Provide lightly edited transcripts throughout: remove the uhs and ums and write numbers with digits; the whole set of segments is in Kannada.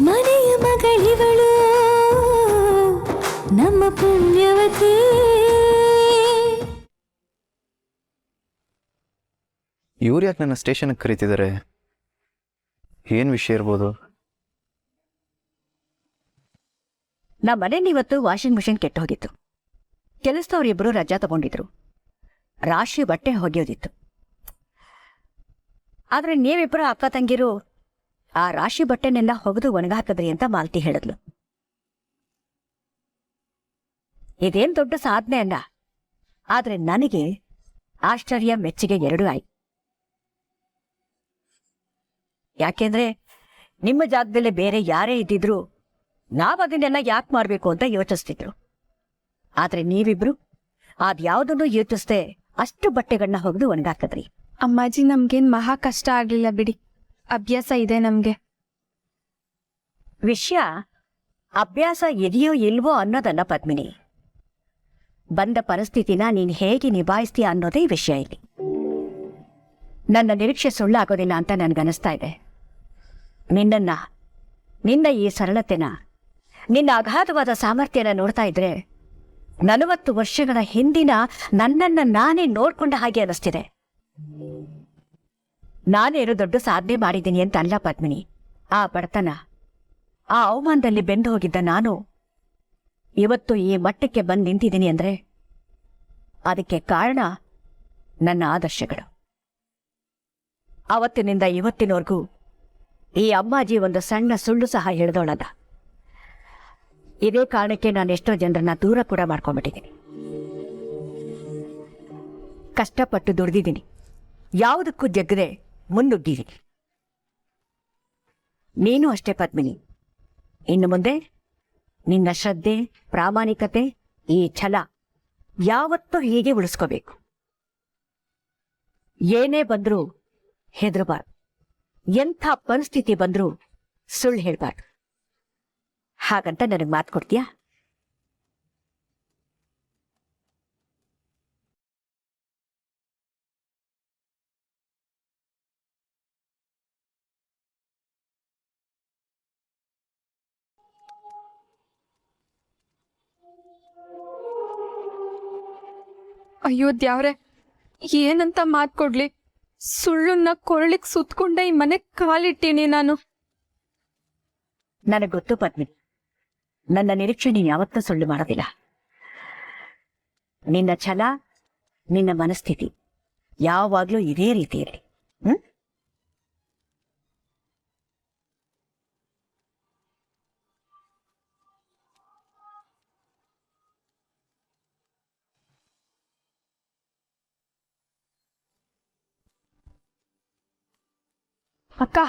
ಮನೆಯ ಮಗಳಿವಳು ನಮ್ಮ ಪುಣ್ಯವತಿ. ಇವ್ರು ಯಾಕೆ ನನ್ನ ಸ್ಟೇಷನ್ಗೆ ಕರೀತಿದ್ದಾರೆ? ಏನ್ ವಿಷಯ ಇರ್ಬೋದು? ನಮ್ಮ ಮನೇಲಿ ಇವತ್ತು ವಾಷಿಂಗ್ ಮಿಷಿನ್ ಕೆಟ್ಟು ಹೋಗಿತ್ತು. ಕೆಲಸದವ್ರಿಬ್ರು ರಜಾ ತಗೊಂಡಿದ್ರು. ರಾಶಿ ಬಟ್ಟೆ ಹೊಗೆಯೋದಿತ್ತು. ಆದ್ರೆ ನೀವಿಬ್ರು ಅಕ್ಕ ತಂಗಿರು ಆ ರಾಶಿ ಬಟ್ಟೆನೆಲ್ಲ ಹೊಗೆದು ಒಣಗಾಕದ್ರಿ ಅಂತ ಮಾಲ್ತಿ ಹೇಳಿದ್ಲು. ಇದೇನ್ ದೊಡ್ಡ ಸಾಧನೆ ಅಲ್ಲ, ಆದ್ರೆ ನನಗೆ ಆಶ್ಚರ್ಯ ಮೆಚ್ಚುಗೆ ಎರಡೂ ಆಯ್ತು. ಯಾಕೆಂದ್ರೆ ನಿಮ್ಮ ಜಾಗದಲ್ಲಿ ಬೇರೆ ಯಾರೇ ಇದ್ದಿದ್ರು ನಾವದನ್ನೆಲ್ಲ ಯಾಕೆ ಮಾಡ್ಬೇಕು ಅಂತ ಯೋಚಿಸ್ತಿದ್ರು. ಆದ್ರೆ ನೀವಿಬ್ರು ಅದ್ಯಾವುದನ್ನು ಯೋಚಿಸ್ದೆ ಅಷ್ಟು ಬಟ್ಟೆಗಳನ್ನ ಹೊಗೆದು ಒಣಗಾಕದ್ರಿ. ಅಮ್ಮಾಜಿ, ನಮ್ಗೇನ್ ಮಹಾ ಕಷ್ಟ ಆಗ್ಲಿಲ್ಲ ಬಿಡಿ, ಅಭ್ಯಾಸ ಇದೆ ನಮ್ಗೆ. ವಿಷಯ ಅಭ್ಯಾಸ ಇದೆಯೋ ಇಲ್ವೋ ಅನ್ನೋದಲ್ಲ ಪದ್ಮಿನಿ, ಬಂದ ಪರಿಸ್ಥಿತಿನ ನೀನು ಹೇಗೆ ನಿಭಾಯಿಸ್ತೀಯ ಅನ್ನೋದೇ ವಿಷಯ ಇಲ್ಲಿ. ನನ್ನ ನಿರೀಕ್ಷೆ ಸುಳ್ಳಾಗೋದಿಲ್ಲ ಅಂತ ನನಗನ್ನಿಸ್ತಾ ಇದೆ. ನಿನ್ನ ಈ ಸರಳತೆನ, ನಿನ್ನ ಅಗಾಧವಾದ ಸಾಮರ್ಥ್ಯನ ನೋಡ್ತಾ ಇದ್ರೆ 40 ವರ್ಷಗಳ ಹಿಂದಿನ ನನ್ನನ್ನು ನಾನೇ ನೋಡ್ಕೊಂಡ ಹಾಗೆ ಅನ್ನಿಸ್ತಿದೆ. ನಾನೇನು ದೊಡ್ಡ ಸಾಧನೆ ಮಾಡಿದ್ದೀನಿ ಅಂತ ಅಲ್ಲ ಪದ್ಮಿನಿ. ಆ ಬಡತನ, ಆ ಅವಮಾನದಲ್ಲಿ ಬೆಂದು ಹೋಗಿದ್ದ ನಾನು ಇವತ್ತು ಈ ಮಟ್ಟಕ್ಕೆ ಬಂದು ನಿಂತಿದ್ದೀನಿ ಅಂದ್ರೆ ಅದಕ್ಕೆ ಕಾರಣ ನನ್ನ ಆದರ್ಶಗಳು. ಅವತ್ತಿನಿಂದ ಇವತ್ತಿನವರೆಗೂ ಈ ಅಮ್ಮಾಜಿ ಒಂದು ಸಣ್ಣ ಸುಳ್ಳು ಸಹ ಹೇಳಿದವಳಲ್ಲ. ಇದೇ ಕಾರಣಕ್ಕೆ ನಾನು ಎಷ್ಟೋ ಜನರನ್ನ ದೂರ ಕೂಡ ಮಾಡ್ಕೊಂಡ್ಬಿಟ್ಟಿದ್ದೀನಿ. ಕಷ್ಟಪಟ್ಟು ದುಡ್ದಿದ್ದೀನಿ, ಯಾವುದಕ್ಕೂ ಜಗ್ಗದೆ ಮುನ್ನುಗ್ಗಿದ್ದೀನಿ. ನೀನು ಅಷ್ಟೇ ಪದ್ಮಿನಿ. ಇನ್ನು ಮುಂದೆ ನಿನ್ನ ಶ್ರದ್ಧೆ, ಪ್ರಾಮಾಣಿಕತೆ, ಈ ಛಲ ಯಾವತ್ತೂ ಹೀಗೆ ಉಳಿಸ್ಕೋಬೇಕು. ಏನೇ ಬಂದ್ರೂ ಹೆದರಬಾರ್ದು, ಎಂಥ ಪರಿಸ್ಥಿತಿ ಬಂದ್ರೂ ಸುಳ್ಳು ಹೇಳ್ಬಾರ್ದು. ಹಾಗಂತ ನನಗೆ ಮಾತು ಕೊಡ್ತೀಯಾ? ಅಯ್ಯೋ ದ್ಯಾವ್ರೆ, ಏನಂತ ಮಾತ್ ಕೊಡ್ಲಿ? ಸುಳ್ಳನ್ನ ಕೊರಳಿಗ್ ಸುತ್ಕೊಂಡೆ ಈ ಮನೆ ಕಾಲಿಟ್ಟೀನಿ ನಾನು. ನನಗೆ ಗೊತ್ತು ಪದ್ಮಿನಿ, ನನ್ನ ನಿರೀಕ್ಷೆ ನೀನು ಯಾವತ್ತೂ ಸುಳ್ಳು ಮಾಡೋದಿಲ್ಲ. ನಿನ್ನ ಛಲ, ನಿನ್ನ ಮನಸ್ಥಿತಿ ಯಾವಾಗ್ಲೂ ಇದೇ ರೀತಿ ಇರಲಿ. ಅಕ್ಕ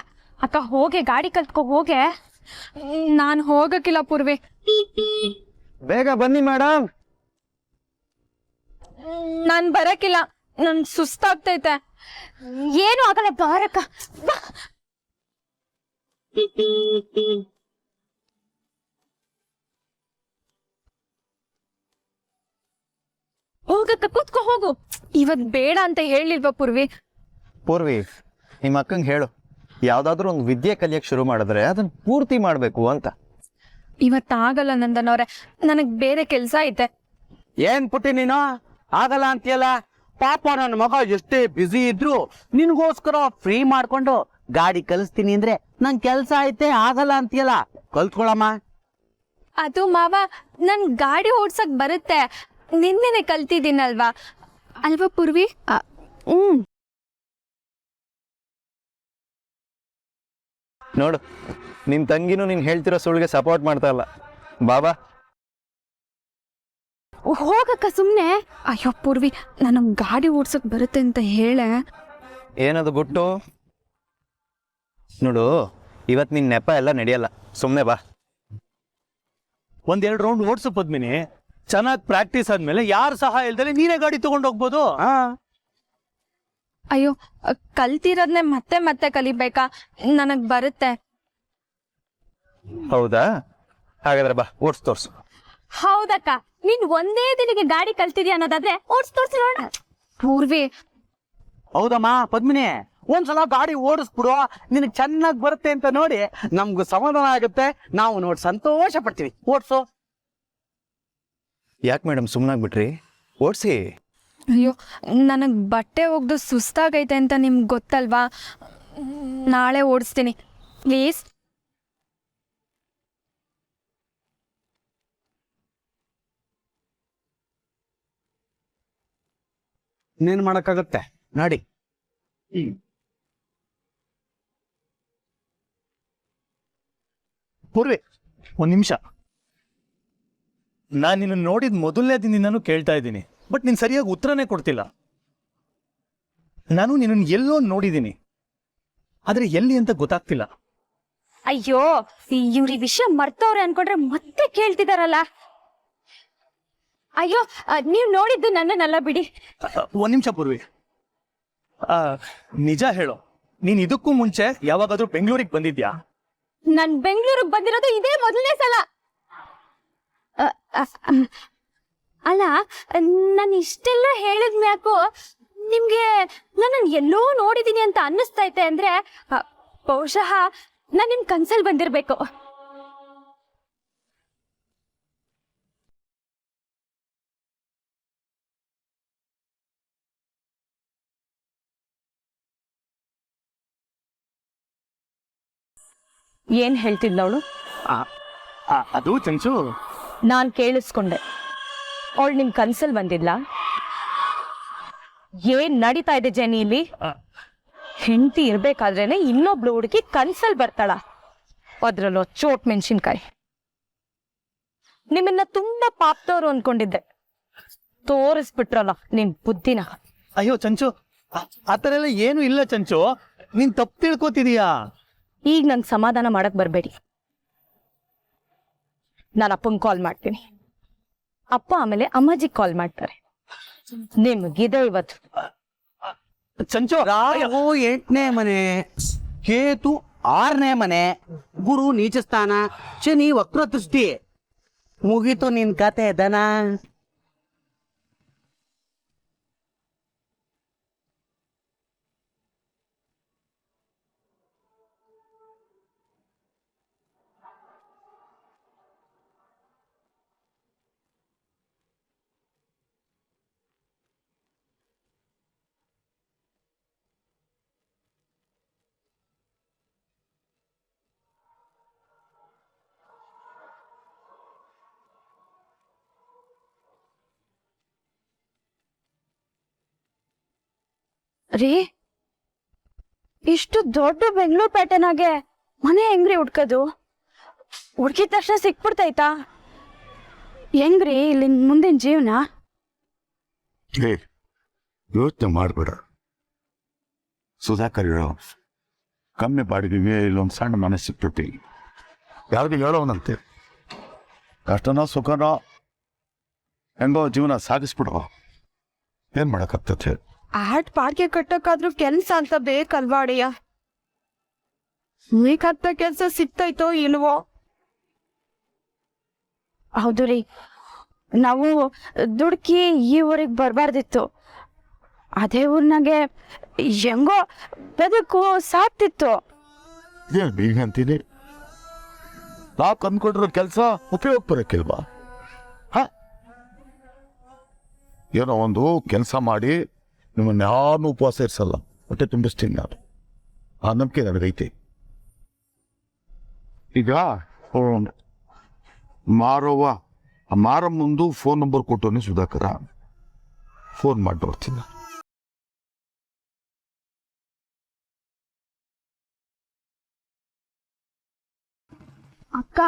ಅಕ್ಕ, ಹೋಗೆ ಗಾಡಿ ಕಲ್ತ್ಕೊ ಹೋಗೆ. ನಾನ್ ಹೋಗಕ್ಕಿಲ್ಲ ಪೂರ್ವಿ. ಬೇಗ ಬನ್ನಿ ಮೇಡಮ್. ನಾನ್ ಬರಕ್ಕಿಲ್ಲ, ನನ್ ಸುಸ್ತಾಗ್ತೈತೆ. ಏನು ಆಗಲ್ಲ, ಬಾರಕ್ಕ. ಹೋಗಕ್ಕ, ಕೂತ್ಕೊ ಹೋಗು. ಇವತ್ ಬೇಡ ಅಂತ ಹೇಳಿಲ್ವಾ ಪೂರ್ವಿ? ಪೂರ್ವಿ, ನಿಮ್ಮ ಅಕ್ಕಂಗೆ ಹೇಳು, ಯಾವ್ದಾದ್ರು ಒಂದು ವಿದ್ಯೆ ಕಲಿಯಕ್ ಶುರು ಮಾಡಿದ್ರೆ ಅದನ್ನ ಪೂರ್ತಿ ಮಾಡ್ಬೇಕು ಅಂತ. ಇವತ್ತಾಗಲ್ಲ ನಂದನವ್ರೆ, ನನಗ್ ಬೇರೆ ಕೆಲ್ಸ ಐತೆ. ಏನ್ ಪುಟ್ಟಿ ನೀನು ಆಗಲ್ಲ ಅಂತೀಯಲ್ಲ? ಪಾಪ ನನ್ನ ಮಗ ಎಷ್ಟೇ ಬ್ಯುಸಿ ಇದ್ರು ನಿನ್ಗೋಸ್ಕರ ಫ್ರೀ ಮಾಡ್ಕೊಂಡು ಗಾಡಿ ಕಲಿಸ್ತೀನಿ ಅಂದ್ರೆ ನನ್ ಕೆಲ್ಸ ಐತೆ, ಆಗಲ್ಲ ಅಂತೀಯಲ್ಲ? ಕಲ್ತ್ಕೊಳಮ್ಮ. ಅದು ಮಾವ, ನನ್ ಗಾಡಿ ಓಡ್ಸಕ್ ಬರುತ್ತೆ, ನಿನ್ನೆನೆ ಕಲ್ತಿದ್ದೀನಲ್ವಾ ಅಲ್ವಾ ಪೂರ್ವಿ? ನೋಡು, ನಿನ್ ತಂಗಿನೂ ನೀನ್ ಹೇಳ್ತಿರೋ ಸುಳ್ಳಿಗೆ ಸಪೋರ್ಟ್ ಮಾಡ್ತಾ ಇಲ್ಲ. ಬಾಬಾ ಹೋಗಕ್ಕ ಸುಮ್ನೆ. ಅಯ್ಯೋ ಪೂರ್ವಿ, ನನಗ್ ಗಾಡಿ ಓಡ್ಸಕ್ ಬರುತ್ತೆ ಅಂತ ಹೇಳೆ. ಏನದು ಗುಟ್ಟು? ನೋಡು, ಇವತ್ ನಿನ್ ನೆಪ ಎಲ್ಲ ನಡೆಯಲ್ಲ, ಸುಮ್ನೆ ಬಾ. ಒಂದೆರಡು ರೌಂಡ್ ಓಡ್ಸು ಪದ್ಮಿನಿ. ಚೆನ್ನಾಗಿ ಪ್ರಾಕ್ಟೀಸ್ ಆದ್ಮೇಲೆ ಯಾರ ಸಹಾಯ ಇಲ್ದಲೆ ನೀನೇ ಗಾಡಿ ತಗೊಂಡ್ ಹೋಗ್ಬೋದು. ಅಯ್ಯೋ, ಕಲ್ತಿರೋದ್ನೆ ಮತ್ತೆ ಮತ್ತೆ ಕಲಿಬೇಕಾ? ನನಗ್ ಬರುತ್ತೆ. ಹೌದಾ? ಹಾಗಾದ್ರೆ ಬಾ, ಓಡ್ಸ್ ತೋರ್ಸು. ಹೌದಕ್ಕ, ನೀನ್ ಒಂದೇ ದಿನಕ್ಕೆ ಗಾಡಿ ಕಲ್ತಿದ್ಯಾ ಅನ್ನೋದಾದ್ರೆ ಓಡ್ಸ್ ತೋರ್ಸಿ ನೋಡ. ಪೂರ್ವಿ, ಹೌದಮ್ಮ ಪದ್ಮಿನಿ, ಒಂದ್ಸಲ ಗಾಡಿ ಓಡಿಸ್ಬಿಡು, ನಿನಗೆ ಚೆನ್ನಾಗಿ ಬರುತ್ತೆ ಅಂತ ನೋಡಿ ನಮ್ಗೂ ಸಮಾಧಾನ ಆಗುತ್ತೆ, ನಾವು ನೋಡಿ ಸಂತೋಷ ಪಡ್ತೀವಿ. ಓಡಿಸು. ಯಾಕೆ ಮೇಡಮ್ ಸುಮ್ಮನಾಗ್ಬಿಟ್ರಿ? ಓಡಿಸಿ. ಅಯ್ಯೋ, ನನಗೆ ಬಟ್ಟೆ ಒಗ್ದು ಸುಸ್ತಾಗೈತೆ ಅಂತ ನಿಮ್ಗೆ ಗೊತ್ತಲ್ವಾ, ನಾಳೆ ಓಡಿಸ್ತೀನಿ ಪ್ಲೀಸ್. ಇನ್ನೇನು ಮಾಡೋಕ್ಕಾಗತ್ತೆ ನೋಡಿ. ಪೂರ್ವಿ, ಒಂದು ನಿಮಿಷ. ನಾನು ನಿನ್ನ ನೋಡಿದ ಮೊದಲನೇ ದಿನದಿಂದನೂ ಕೇಳ್ತಾ ಇದ್ದೀನಿ, ಬಟ್ ನೀನು ಸರಿಯಾಗಿ ಉತ್ತರನೇ ಕೊಡ್ತಿಲ್ಲ. ನಾನು ನಿನ್ನನ್ನು ಎಲ್ಲೋ ನೋಡಿದ್ದೀನಿ, ಆದರೆ ಎಲ್ಲಿ ಅಂತ ಗೊತ್ತಾಗ್ತಿಲ್ಲ. ಅಯ್ಯೋ, ಇವ್ರ ಈ ವಿಷಯ ಮರ್ತವ್ರೆ ಅನ್ಕೊಂಡ್ರೆ ಮತ್ತೆ ಕೇಳ್ತಿದಾರಲ್ಲ. ಅಯ್ಯೋ, ನೀವ್ ನೋಡಿದ್ದು ನನ್ನನ್ನಲ್ಲ ಬಿಡಿ. ಒಂದು ನಿಮಿಷ ಪೂರ್ವಿ, ನಿಜ ಹೇಳು, ನೀನು ಇದಕ್ಕೂ ಮುಂಚೆ ಯಾವಾಗಾದ್ರೂ ಬೆಂಗಳೂರಿಗೆ ಬಂದಿದ್ಯಾ? ನಾನ್ ಬೆಂಗಳೂರಿಗೆ ಬಂದಿರೋದು ಇದೇ ಮೊದಲನೇ ಸಲ. ಅಲ್ಲ, ನಾನು ಇಷ್ಟೆಲ್ಲ ಹೇಳಿದ್ಮ್ಯಾಕೋ ನಿಮ್ಗೆ ನನ್ನ ಎಲ್ಲೋ ನೋಡಿದೀನಿ ಅಂತ ಅನ್ನಿಸ್ತೈತೆ ಅಂದ್ರೆ ಬಹುಶಃ ನಾನ್ ನಿಮ್ ಕನ್ಸಲ್ ಬಂದಿರ್ಬೇಕು. ಏನ್ ಹೇಳ್ತಿದ್ಲವಳು? ಅದು ಚಂಚು, ನಾನ್ ಕೇಳಿಸ್ಕೊಂಡೆ. ಅವಳು ನಿಮ್ ಕನ್ಸಲ್ ಬಂದಿದ್ಲ? ಏನ್ ನಡೀತಾ ಇದೆ ಜೆನಿ ಇಲ್ಲಿ? ಹೆಂಡತಿ ಇರ್ಬೇಕಾದ್ರೇನೆ ಇನ್ನೊಬ್ಳು ಹುಡುಗಿ ಕನ್ಸಲ್ ಬರ್ತಾಳ, ಅದ್ರಲ್ಲೋ ಚೋಟ್ ಮೆಣಸಿನ್ಕಾಯಿ. ನಿಮ್ಮನ್ನ ತುಂಬಾ ಪಾಪ್ತವ್ರು ಅನ್ಕೊಂಡಿದ್ದೆ, ತೋರಿಸ್ಬಿಟ್ರಲ್ಲ ನಿಮ್ ಬುದ್ಧಿನ. ಅಯ್ಯೋ ಚಂಚು, ಆ ಥರ ಎಲ್ಲ ಏನು ಇಲ್ಲ ಚಂಚು, ನೀನ್ ತಪ್ಪು ತಿಳ್ಕೊತಿದೀಯಾ. ಈಗ ನಂಗೆ ಸಮಾಧಾನ ಮಾಡಕ್ ಬರ್ಬೇಡಿ. ನಾನು ಅಪ್ಪಂಗೆ ಕಾಲ್ ಮಾಡ್ತೀನಿ, ಅಪ್ಪ ಆಮೇಲೆ ಅಮ್ಮಾಜಿಗೆ ಕಾಲ್ ಮಾಡ್ತಾರೆ. ನಿಮ್ಗಿದೆ ಇವತ್ತು. ಚಂಚು, ರಾಹು 8ನೇ ಮನೆ, ಕೇತು 6ನೇ ಮನೆ, ಗುರು ನೀಚ ಸ್ಥಾನ, ಶನಿ ವಕ್ರ ದೃಷ್ಟಿ. ಮುಗೀತು ನಿನ್ ಕತೆ ದನ. ರೀ, ಇಷ್ಟು ದೊಡ್ಡ ಬೆಂಗಳೂರು ಪ್ಯಾಟರ್ನಾಗೆ ಮನೆ ಹೆಂಗ್ರಿ ಹುಡ್ಕೋದು? ಹುಡ್ಕಿದ ತಕ್ಷಣ ಸಿಕ್ಬಿಡ್ತೈತಾ? ಹೆಂಗ್ರಿ ಇಲ್ಲಿ ಮುಂದಿನ ಜೀವನ? ಯೋಚನೆ ಮಾಡಬೇಡ ಸುಧಾಕರ್, ಹೇಳೋ ಕಮ್ಮಿ ಬಾಡಿಗೆಗೆ ಇಲ್ಲೊಂದು ಸಣ್ಣ ಮನೆ ಸಿಕ್ಬಿಟ್ಟು ಯಾರಿಗೂ ಹೇಳೋವನಂತೆ. ಕಷ್ಟನೋ ಸುಖನೋ ಹೆಂಗೋ ಜೀವನ ಸಾಗಿಸ್ಬಿಡೋ, ಏನ್ ಮಾಡಕ್ಕಾಗ್ತದೆ? ಆಟ್ ಬಾಡಿಗೆ ಕಟ್ಟಕ್ಕಾದ್ರೂ ಕೆಲ್ಸ ಅಂತ ಬೇಕಲ್ವಾ ಅಡಿಯ? ಹತ್ತ ಕೆಲ್ಸ ಸಿಗ್ತೈತೋ ಇಲ್ವೋ? ಹೌದು ರೀ, ನಾವು ದುಡ್ಕಿ ಈ ಊರಿಗೆ ಬರಬಾರ್ದಿತ್ತು. ಅದೇ ಊರ್ನಾಗೆ ಹೆಂಗೋ ಬದುಕು ಸಾಕ್ತಿತ್ತು. ಏನ್ ಬೀಗಂತೀನಿ? ನಾವು ಕಂದ್ಕೊಂಡಿರೋ ಕೆಲಸ ಉಪಯೋಗ ಬರೋಕ್ಕಿಲ್ವಾ? ಏನೋ ಒಂದು ಕೆಲಸ ಮಾಡಿ ನಿಮ್ಮನ್ನ ಯಾರನ್ನೂ ಉಪವಾಸ ಇರಿಸಲ್ಲ, ಹೊಟ್ಟೆ ತುಂಬಿಸ್ತೀನಿ ನಾನು. ಆ ನಂಬಿಕೆ ನನಗೈತೆ. ಈಗ ಮಾರಮ್ಮಂದು ಫೋನ್ ನಂಬರ್ ಕೊಟ್ಟವನೇ ಸುಧಾಕರ, ಫೋನ್ ಮಾಡಿ ನೋಡ್ತೀನಿ. ಅಕ್ಕ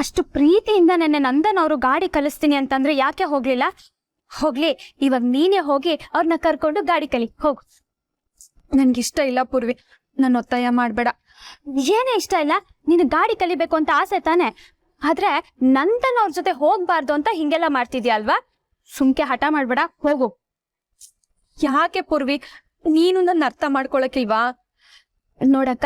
ಅಷ್ಟು ಪ್ರೀತಿಯಿಂದ ನೆನ್ನೆ ನಂದನ್ ಅವರು ಗಾಡಿ ಕಲಿಸ್ತೀನಿ ಅಂತಂದ್ರೆ ಯಾಕೆ ಹೋಗ್ಲಿಲ್ಲ? ಹೋಗ್ಲಿ, ಇವಾಗ ನೀನೇ ಹೋಗಿ ಅವ್ರನ್ನ ಕರ್ಕೊಂಡು ಗಾಡಿ ಕಲಿ ಹೋಗು. ನನ್ಗಿಷ್ಟ ಇಲ್ಲ ಪೂರ್ವಿ, ನನ್ನ ಒತ್ತಾಯ ಮಾಡ್ಬೇಡ. ಏನೇ ಇಷ್ಟ ಇಲ್ಲ? ನೀನು ಗಾಡಿ ಕಲಿಬೇಕು ಅಂತ ಆಸೆ ತಾನೆ, ಆದ್ರೆ ನಂದನ್ ಅವ್ರ ಜೊತೆ ಹೋಗ್ಬಾರ್ದು ಅಂತ ಹಿಂಗೆಲ್ಲ ಮಾಡ್ತಿದ್ಯಾ ಅಲ್ವಾ? ಸುಮ್ಕೆ ಹಠ ಮಾಡ್ಬೇಡ, ಹೋಗು. ಯಾಕೆ ಪೂರ್ವಿ, ನೀನು ನನ್ನ ಅರ್ಥ ಮಾಡ್ಕೊಳಕಿಲ್ವಾ? ನೋಡಕ್ಕ,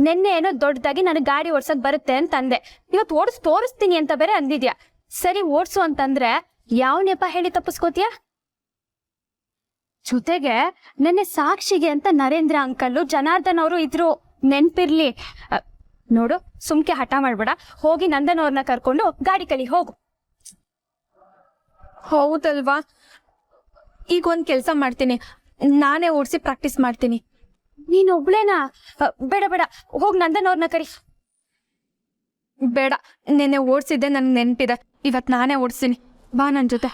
ನೆನ್ನೆ ಏನೋ ದೊಡ್ಡದಾಗಿ ನನಗೆ ಗಾಡಿ ಓಡ್ಸಕ್ ಬರುತ್ತೆ ಅಂತಂದೆ, ಇವತ್ತು ತೋರಿಸ್ತೀನಿ ಅಂತ ಬೇರೆ ಅಂದಿದ್ಯಾ. ಸರಿ ಓಡ್ಸು ಅಂತಂದ್ರೆ ಯಾವ ನೆಪ ಹೇಳಿ ತಪ್ಪಿಸ್ಕೋತೀಯ? ಜೊತೆಗೆ ನೆನ್ನೆ ಸಾಕ್ಷಿಗೆ ಅಂತ ನರೇಂದ್ರ ಅಂಕಲ್ಲು ಜನಾರ್ದನ್ ಅವರು ಇದ್ರು, ನೆನ್ಪಿರ್ಲಿ. ನೋಡು, ಸುಮ್ಕೆ ಹಠ ಮಾಡ್ಬೇಡ, ಹೋಗಿ ನಂದನ್ ಅವ್ರನ್ನ ಕರ್ಕೊಂಡು ಗಾಡಿ ಕಲಿ ಹೋಗು. ಹೌದಲ್ವಾ? ಈಗ ಒಂದ್ ಕೆಲ್ಸ ಮಾಡ್ತೀನಿ, ನಾನೇ ಓಡಿಸಿ ಪ್ರಾಕ್ಟೀಸ್ ಮಾಡ್ತೀನಿ. ನೀನ್ ಒಬ್ಳೇನಾ? ಬೇಡ ಬೇಡ, ಹೋಗ್ ನಂದನ್ ಅವ್ರನ್ನ ಕರಿ. ಬೇಡ, ನೆನ್ನೆ ಓಡಿಸಿದ್ದೆ ನನ್ಗೆ ನೆನಪಿದೆ, ಇವತ್ತು ನಾನೇ ಓಡಿಸ್ತೀನಿ. ಬಾ ನನ್ನ ಜೊತೆ.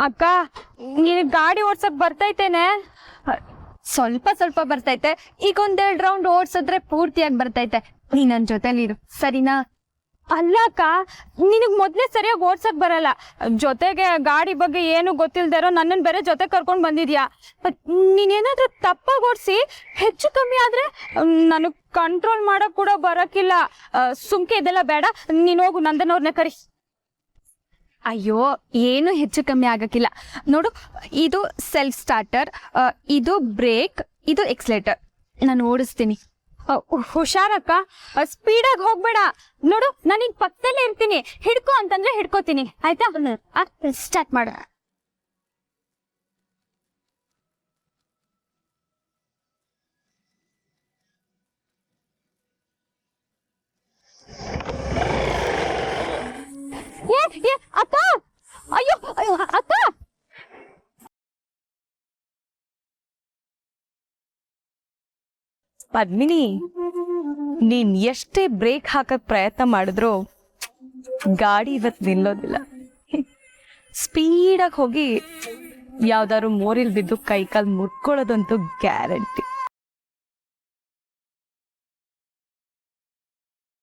ಅಕ್ಕ, ನೀನ್ ಗಾಡಿ ಓಡ್ಸಕ್ ಬರ್ತೈತೇನೆ? ಸ್ವಲ್ಪ ಸ್ವಲ್ಪ ಬರ್ತೈತೆ, ಈಗ ಒಂದೆರಡು ರೌಂಡ್ ಓಡಿಸಿದ್ರೆ ಪೂರ್ತಿಯಾಗಿ ಬರ್ತೈತೆ. ನೀ ನನ್ನ ಜೊತೆಲಿರು, ಸರಿನಾ? ಅಲ್ಲ ಅಕ್ಕ, ನಿನಗ್ ಮೊದ್ಲೇ ಸರಿಯಾಗಿ ಓಡ್ಸಕ್ ಬರಲ್ಲ, ಜೊತೆಗೆ ಗಾಡಿ ಬಗ್ಗೆ ಏನು ಗೊತ್ತಿಲ್ದಿರೋ ನನ್ನನ್ ಬೇರೆ ಜೊತೆ ಕರ್ಕೊಂಡ್ ಬಂದಿದ್ಯಾ. ನೀನೇನಾದ್ರೂ ತಪ್ಪಾಗಿ ಓಡಿಸಿ ಹೆಚ್ಚು ಕಮ್ಮಿ ಆದ್ರೆ ನನಗ್ ಕಂಟ್ರೋಲ್ ಮಾಡಕ್ ಕೂಡ ಬರಕಿಲ್ಲ. ಸುಮ್ಕೆ ಇದೆಲ್ಲ ಬೇಡ, ನೀನ್ ಹೋಗು ನಂದನ್ ಅವ್ರನ್ನ ಕರಿ. ಅಯ್ಯೋ, ಏನು ಹೆಚ್ಚು ಕಮ್ಮಿ ಆಗಕ್ಕಿಲ್ಲ. ನೋಡು, ಇದು ಸೆಲ್ಫ್ ಸ್ಟಾರ್ಟರ್, ಇದು ಬ್ರೇಕ್, ಇದು ಎಕ್ಸ್ಲೇಟರ್. ನಾನು ಓಡಿಸ್ತೀನಿ. ಹುಷಾರಕ್ಕ, ಸ್ಪೀಡಾಗಿ ಹೋಗ್ಬೇಡ. ನೋಡು, ನಾನು ನಿನ್ ಪಕ್ಕದಲ್ಲೇ ಇರ್ತೀನಿ, ಹಿಡ್ಕೊ ಅಂತಂದ್ರೆ ಹಿಡ್ಕೋತೀನಿ, ಆಯ್ತಾ? ಸ್ಟಾರ್ಟ್ ಮಾಡು. ಅಕ್ಕ, ಅಯ್ಯೋ ಅಕ್ಕ, ಪದ್ಮಿನಿ, ನೀನ್ ಎಷ್ಟೇ ಬ್ರೇಕ್ ಹಾಕಕ್ ಪ್ರಯತ್ನ ಮಾಡಿದ್ರು ಗಾಡಿ ಇವತ್ತು ನಿಲ್ಲೋದಿಲ್ಲ. ಸ್ಪೀಡಾಗಿ ಹೋಗಿ ಯಾವ್ದಾದ್ರು ಮೋರಿಲ್ ಬಿದ್ದು ಕೈಕಾಲ್ ಮುರ್ಕೊಳ್ಳೋದಂತೂ ಗ್ಯಾರಂಟಿ.